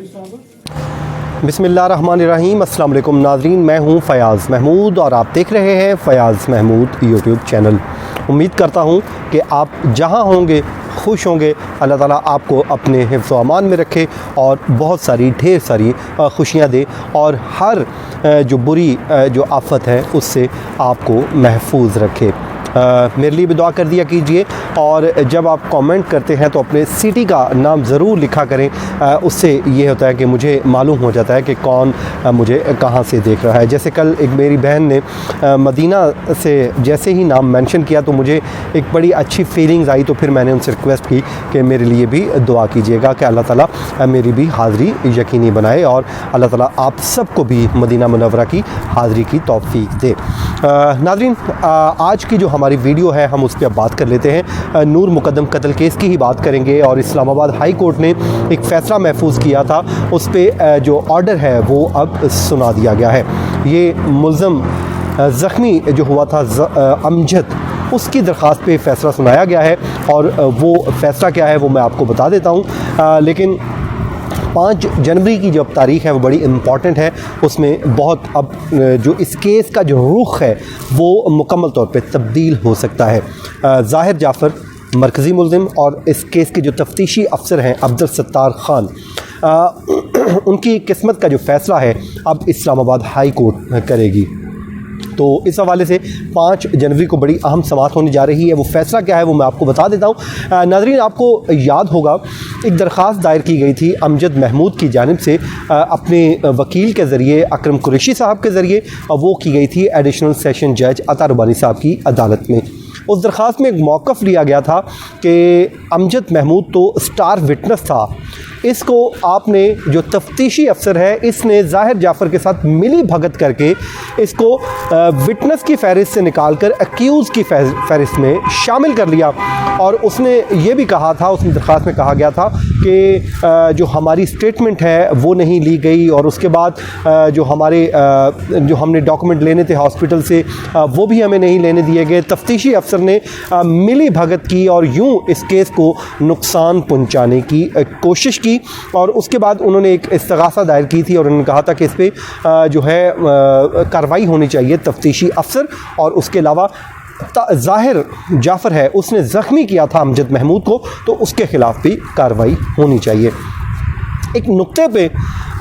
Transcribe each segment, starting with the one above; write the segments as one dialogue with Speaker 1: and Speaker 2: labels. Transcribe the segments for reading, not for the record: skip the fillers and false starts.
Speaker 1: बिस्मिल्लाहिर्रहमानिर्रहीम। अस्सलाम वालेकुम नाज़रीन, मैं हूं फ़याज़ महमूद और आप देख रहे हैं फ़याज़ महमूद यूट्यूब चैनल। उम्मीद करता हूं कि आप जहां होंगे खुश होंगे। अल्लाह ताला आपको अपने हिफ्ज़ व अमान में रखे और बहुत सारी ढेर सारी खुशियां दे और हर जो बुरी जो आफ़त है उससे आपको महफूज रखे। मेरे लिए भी दुआ कर दिया कीजिए और जब आप कमेंट करते हैं तो अपने सिटी का नाम ज़रूर लिखा करें। उससे ये होता है कि मुझे मालूम हो जाता है कि कौन मुझे कहाँ से देख रहा है। जैसे कल एक मेरी बहन ने मदीना से जैसे ही नाम मेंशन किया तो मुझे एक बड़ी अच्छी फीलिंग्स आई, तो फिर मैंने उनसे रिक्वेस्ट की कि मेरे लिए भी दुआ कीजिएगा कि अल्लाह ताला मेरी भी हाज़री यकीनी बनाए और अल्लाह ताला आप सबको भी मदीना मुनव्वरा की हाज़री की तौफीक दे। नाज़रीन, आज की जो हमारी वीडियो है हम उस पर बात कर लेते हैं। नूर मुकद्दम कत्ल केस की ही बात करेंगे और इस्लामाबाद हाई कोर्ट ने एक फ़ैसला महफूज किया था, उस पर जो ऑर्डर है वो अब सुना दिया गया है। ये मुल्ज़म ज़ख्मी जो हुआ था अमजद, उसकी दरख्वास्त पे फ़ैसला सुनाया गया है और वो फ़ैसला क्या है वो मैं आपको बता देता हूँ। लेकिन 5 जनवरी की जो अब तारीख़ है वो बड़ी इम्पॉर्टेंट है। उसमें बहुत अब जो इस केस का जो रुख है वो मुकम्मल तौर पे तब्दील हो सकता है। ज़ाहिर जाफ़र मरकज़ी मुल्ज़िम और इस केस के जो तफ्तीशी अफसर हैं अब्दुल सत्तार ख़ान, उनकी किस्मत का जो फ़ैसला है अब इस्लामाबाद हाई कोर्ट करेगी। तो इस हवाले से 5 जनवरी को बड़ी अहम समाअत होने जा रही है। वो फ़ैसला क्या है वो मैं आपको बता देता हूँ। नाज़रीन, आपको याद होगा एक दरख्वास्त दायर की गई थी अमजद महमूद की जानिब से अपने वकील के ज़रिए अकरम कुरैशी साहब के ज़रिए। वो की गई थी एडिशनल सेशन जज अता रुबानी साहब की अदालत में। उस दरख्वास्त में एक मौक़िफ़ लिया गया था कि अमजद महमूद तो स्टार विटनेस था, इसको आपने जो तफ्तीशी अफसर है इसने ज़ाहिर जाफ़र के साथ मिली भगत करके इसको विटनेस की फ़हरिस्त से निकाल कर एक्यूज़ की फ़हरिस्त में शामिल कर लिया। और उसने ये भी कहा था, उस दरख्वास्त में कहा गया था कि जो हमारी स्टेटमेंट है वो नहीं ली गई और उसके बाद जो हमने डॉक्यूमेंट लेने थे हॉस्पिटल से वो भी हमें नहीं लेने दिए गए। तफ्तीशी अफसर ने मिली भगत की और यूँ इस केस को नुकसान पहुँचाने की कोशिश की और उसके बाद उन्होंने एक इस्तग़ासा दायर की थी और उन्होंने कहा था कि इस पर जो है कार्रवाई होनी चाहिए तफ्तीशी अफसर। और उसके अलावा ज़ाहिर जाफ़र है उसने ज़ख्मी किया था अमजद महमूद को, तो उसके ख़िलाफ़ भी कार्रवाई होनी चाहिए। एक नुक्ते पे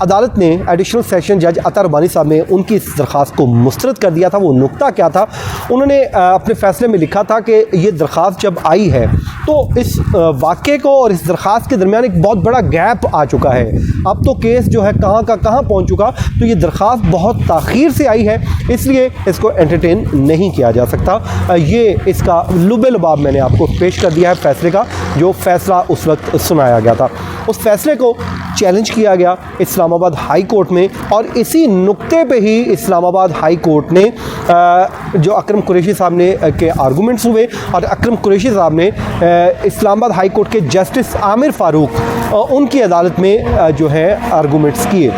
Speaker 1: अदालत ने एडिशनल सेशन जज अता रुबानी साहब ने उनकी इस दरख्वास्त को मुस्तरद कर दिया था। वो नुक्ता क्या था, उन्होंने अपने फ़ैसले में लिखा था कि ये दरख्वास्त जब आई है तो इस वाक़े को और इस दरख्वास्त के दरमियान एक बहुत बड़ा गैप आ चुका है। अब तो केस जो है कहाँ का कहाँ पहुँच चुका, तो ये दरख्वास्त बहुत ताख़ीर से आई है, इसलिए इसको एंटरटेन नहीं किया जा सकता। ये इसका लुबे लुबाब मैंने आपको पेश कर दिया है फ़ैसले का, जो फ़ैसला उस वक्त सुनाया गया था। उस फ़ैसले को चैलेंज किया गया इस्लामाबाद हाई कोर्ट में और इसी नुक्ते पे ही इस्लामाबाद हाई कोर्ट ने जो अकरम कुरैशी साहब ने के आर्गूमेंट्स हुए और अकरम कुरैशी साहब ने इस्लामाबाद हाई कोर्ट के जस्टिस आमिर फ़ारूक उनकी अदालत में जो है आर्गूमेंट्स किए।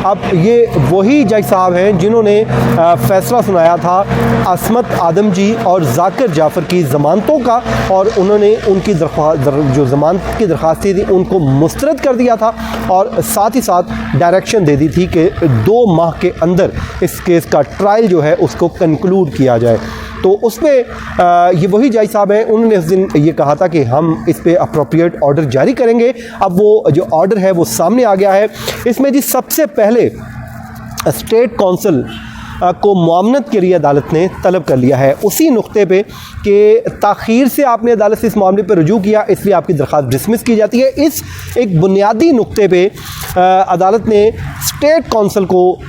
Speaker 1: अब ये वही जज साहब हैं जिन्होंने फ़ैसला सुनाया था असमत आदम जी और ज़ाकिर जाफ़र की ज़मानतों का और उन्होंने उनकी जो ज़मानत की दरख्वास्तें थी उनको मुस्तरद कर दिया था और साथ ही साथ डायरेक्शन दे दी थी कि 2 माह के अंदर इस केस का ट्रायल जो है उसको कंक्लूड किया जाए। तो उस पर ये वही जज साहब हैं, उन्होंने उस दिन ये कहा था कि हम इस पर अप्रोप्रिएट ऑर्डर जारी करेंगे। अब वो जो ऑर्डर है वो सामने आ गया है। इसमें जी सबसे पहले स्टेट काउंसिल को मुआवनत के लिए अदालत ने तलब कर लिया है उसी नुक्ते पे कि ताख़ीर से आपने अदालत से इस मामले पर रुजू किया, इसलिए आपकी दरख्वास्त डिसमिस की जाती है। इस एक बुनियादी नुक्ते पे अदालत ने स्टेट काउंसिल को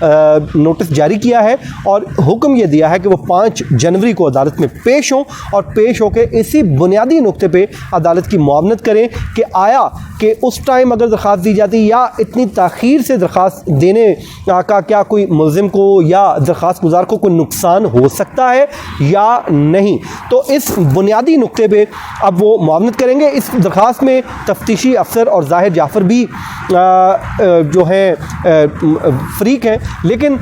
Speaker 1: नोटिस जारी किया है और हुक्म ये दिया है कि वो 5 जनवरी को अदालत में पेश हों और पेश होकर इसी बुनियादी नुक्ते पे अदालत की मुआवनत करें कि आया कि उस टाइम अगर दरख्वास्त दी जाती या इतनी ताख़ीर से दरख्वास्त देने का क्या कोई मुल्ज़िम को या दरख्वास्त गुजार को कोई नुकसान हो सकता है या नहीं। तो इस बुनियादी नुक्ते पे अब वो मुआवनत करेंगे। इस दरख्वास्त में तफ्तीशी अफसर और ज़ाहिर जाफ़र भी जो हैं फ़रीक हैं, लेकिन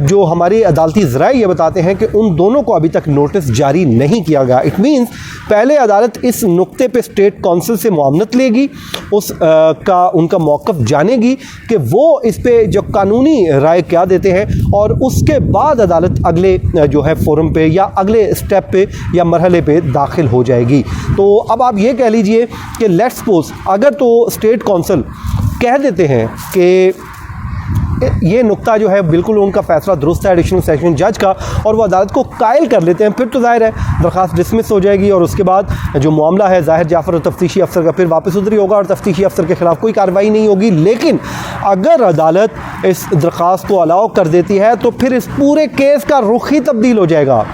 Speaker 1: जो हमारी अदालती ज़राए ये बताते हैं कि उन दोनों को अभी तक नोटिस जारी नहीं किया गया। इट मीन्स पहले अदालत इस नुक्ते पे स्टेट कौंसिल से मुआवनत लेगी, उनका मौक़िफ़ जानेगी कि वो इस पे जो कानूनी राय क्या देते हैं, और उसके बाद अदालत अगले जो है फोरम पे या अगले स्टेप पे या मरहले पे दाखिल हो जाएगी। तो अब आप ये कह लीजिए कि लेट्स सपोज अगर तो स्टेट कौंसिल कह देते हैं कि ये नुक्ता जो है बिल्कुल उनका फ़ैसला दुरुस्त है एडिशनल सेशन जज का, और वो अदालत को कायल कर लेते हैं, फिर तो ज़ाहिर है दरख्वास्त डिसमिस हो जाएगी और उसके बाद जो मामला है ज़ाहिर जाफ़र और तफ्तीशी अफसर का फिर वापस उधर ही होगा और तफ्तीशी अफसर के ख़िलाफ़ कोई कार्रवाई नहीं होगी। लेकिन अगर अदालत इस दरख्वास्त को अलाउ कर देती है तो फिर इस पूरे केस का रुख ही तब्दील हो जाएगा,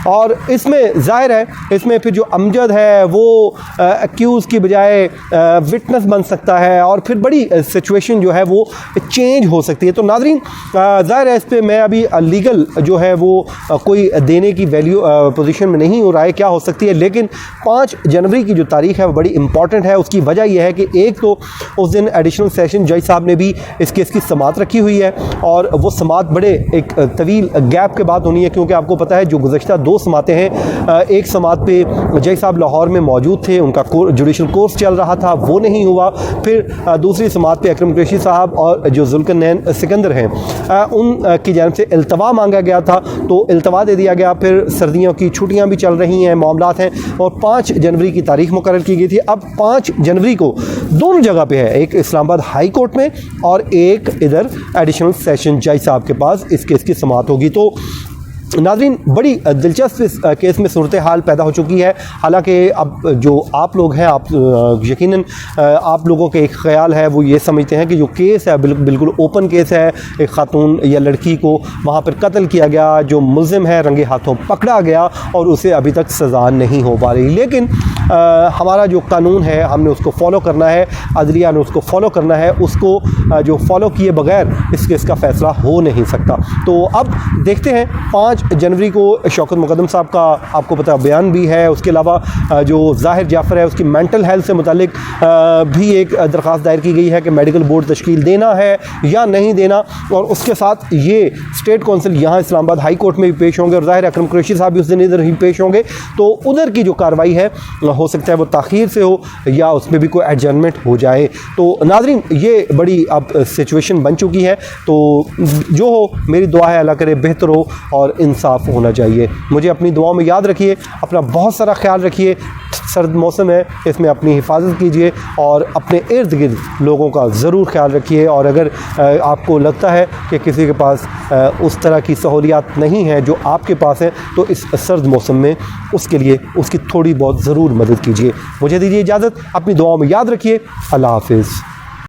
Speaker 1: और इसमें ज़ाहिर है इसमें फिर जो अमजद है वो एक्यूज़ की बजाय विटनेस बन सकता है, और फिर बड़ी सिचुएशन जो है वो चेंज हो सकती है। तो नाज़रीन ज़ाहिर है इस पर मैं अभी लीगल जो है वो कोई देने की वैल्यू पोजीशन में नहीं हो रहा है क्या हो सकती है, लेकिन 5 जनवरी की जो तारीख़ है वो बड़ी इंपॉर्टेंट है। उसकी वजह यह है कि एक तो उस दिन एडिशनल सेशन जज साहब ने भी इस केस की समाअत रखी हुई है, और वो समाअत बड़े एक तवील गैप के बाद होनी है, क्योंकि आपको पता है जो गुज़श्ता 2 समातें हैं, एक समात पे जज साहब लाहौर में मौजूद थे, उनका जुडिशल कोर्स चल रहा था, वो नहीं हुआ। फिर दूसरी समात पे अकरम कुरैशी साहब और जो जुल्करनैन सिकंदर हैं उनकी जानिब से इल्तवा मांगा गया था, तो इल्तवा दे दिया गया। फिर सर्दियों की छुट्टियां भी चल रही हैं, मामलात हैं, और 5 जनवरी की तारीख मुकर्रर की गई थी। अब 5 जनवरी को दोनों जगह पे है, एक इस्लामाबाद हाई कोर्ट में और एक इधर एडिशनल सेशन जज साहब के पास इस केस की समाअत होगी। तो नाज़रीन बड़ी दिलचस्प इस केस में सूरत हाल पैदा हो चुकी है। हालांकि अब जो आप लोग हैं, आप यकीनन आप लोगों के एक ख़्याल है वो ये समझते हैं कि जो केस है बिल्कुल ओपन केस है, एक खातून या लड़की को वहाँ पर कत्ल किया गया, जो मुल्ज़िम है रंगे हाथों पकड़ा गया और उसे अभी तक सज़ा नहीं हो पा रही। लेकिन हमारा जो कानून है हमने उसको फॉलो करना है, अदलिया ने उसको फॉलो करना है, उसको जो फॉलो किए बगैर इस केस का फ़ैसला हो नहीं सकता। तो अब देखते हैं 5 जनवरी को शौकत मुक़द्दम साहब का आपको पता बयान भी है, उसके अलावा जो ज़ाहिर जाफ़र है उसकी मेंटल हेल्थ से मुतालिक भी एक दरख्वास्त दायर की गई है कि मेडिकल बोर्ड तश्कील देना है या नहीं देना, और उसके साथ ये स्टेट कौंसिल यहाँ इस्लामाबाद हाई कोर्ट में भी पेश होंगे, और ज़ाहिर अकरम कुरैशी साहब भी उस दिन इधर ही पेश होंगे। तो उधर की जो कार्रवाई है हो सकता है वो ताख़ीर से हो या उसमें भी कोई एडजर्नमेंट हो जाए। तो नाज़रीन ये बड़ी अब सिचुएशन बन चुकी है, तो जो हो मेरी दुआ है अल्लाह करे बेहतर हो और इंसाफ होना चाहिए। मुझे अपनी दुआओं में याद रखिए, अपना बहुत सारा ख्याल रखिए। सर्द मौसम है, इसमें अपनी हिफाजत कीजिए और अपने इर्द गिर्द लोगों का ज़रूर ख्याल रखिए। और अगर आपको लगता है कि किसी के पास उस तरह की सहूलियात नहीं है जो आपके पास है, तो इस सर्द मौसम में उसके लिए उसकी थोड़ी बहुत ज़रूर मदद कीजिए। मुझे दीजिए इजाज़त, अपनी दुआओं में याद रखिए। अल्लाह हाफ़िज़।